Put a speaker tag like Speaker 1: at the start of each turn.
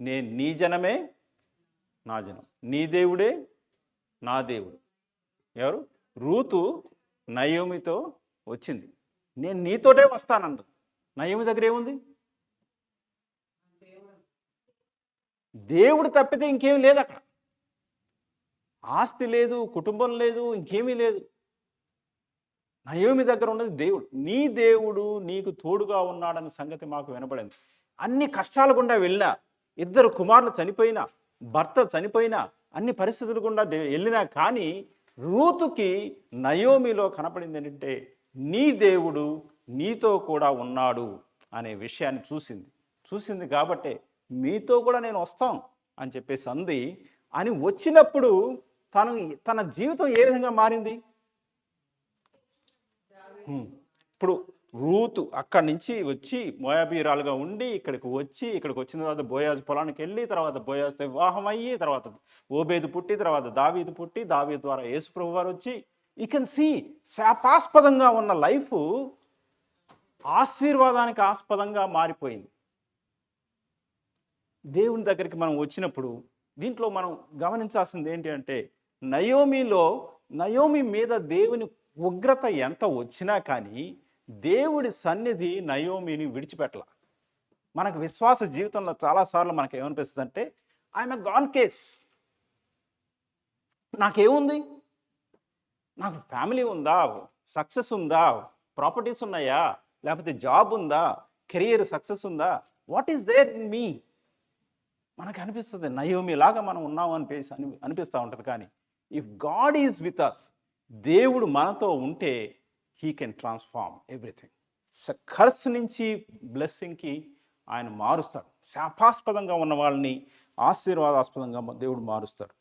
Speaker 1: నేను నీ జనమే నా జనం, నీ దేవుడే నా దేవుడు. ఎవరు? రూతు నయోమితో వచ్చింది. నేను నీతోటే వస్తానంట. నయోమి దగ్గర ఏముంది? దేవుడు తప్పితే ఇంకేం లేదు అక్కడ. ఆస్తి లేదు, కుటుంబం లేదు, ఇంకేమీ లేదు. నయోమి దగ్గర ఉన్నది దేవుడు. నీ దేవుడు నీకు తోడుగా ఉన్నాడన్న సంగతి మాకు వినపడింది. అన్ని కష్టాల గుండా వెళ్ళినా, 2 కుమారులు చనిపోయినా, భర్త చనిపోయినా, అన్ని పరిస్థితులు గుండా వెళ్ళినా కానీ రూతుకి నయోమిలో కనపడింది ఏంటంటే నీ దేవుడు నీతో కూడా ఉన్నాడు అనే విషయాన్ని చూసింది కాబట్టే మీతో కూడా నేను వస్తాం అని చెప్పేసి అంది. అని వచ్చినప్పుడు తన జీవితం ఏ విధంగా మారింది? ఇప్పుడు రూతు అక్కడి నుంచి వచ్చి మోయాబీరాలుగా ఉండి ఇక్కడికి వచ్చిన తర్వాత బోయాజు పొలానికి వెళ్ళి, తర్వాత బోయాజుతో వివాహం అయ్యి, తర్వాత ఓబేదు పుట్టి, తర్వాత దావీదు పుట్టి, దావీదు ద్వారా యేసు ప్రభు వారు వచ్చి, యూ కెన్ సీ శాపాస్పదంగా ఉన్న లైఫ్ ఆశీర్వాదానికి ఆస్పదంగా మారిపోయింది. దేవుని దగ్గరికి మనం వచ్చినప్పుడు దీంట్లో మనం గమనించాల్సింది ఏంటి అంటే నయోమి మీద దేవుని ఉగ్రత ఎంత వచ్చినా కానీ దేవుడి సన్నిధి నయోమిని విడిచిపెట్టల. మనకు విశ్వాస జీవితంలో చాలాసార్లు మనకు ఏమనిపిస్తుంది అంటే ఐఎమ్ ఎ గాన్ కేస్. నాకేముంది? నాకు ఫ్యామిలీ ఉందా, సక్సెస్ ఉందా, ప్రాపర్టీస్ ఉన్నాయా, లేకపోతే జాబ్ ఉందా, కెరియర్ సక్సెస్ ఉందా, what is there in me? మనకు అనిపిస్తుంది నయోమి లాగా మనం ఉన్నాము అనిపిస్తూ ఉంటుంది. కానీ if God is with us, దేవుడు మనతో ఉంటే he can transform everything. Curse నుంచి బ్లెస్సింగ్కి ఆయన మారుస్తాడు. శాపాస్పదంగా ఉన్న వాళ్ళని ఆశీర్వాదాస్పదంగా దేవుడు మారుస్తాడు.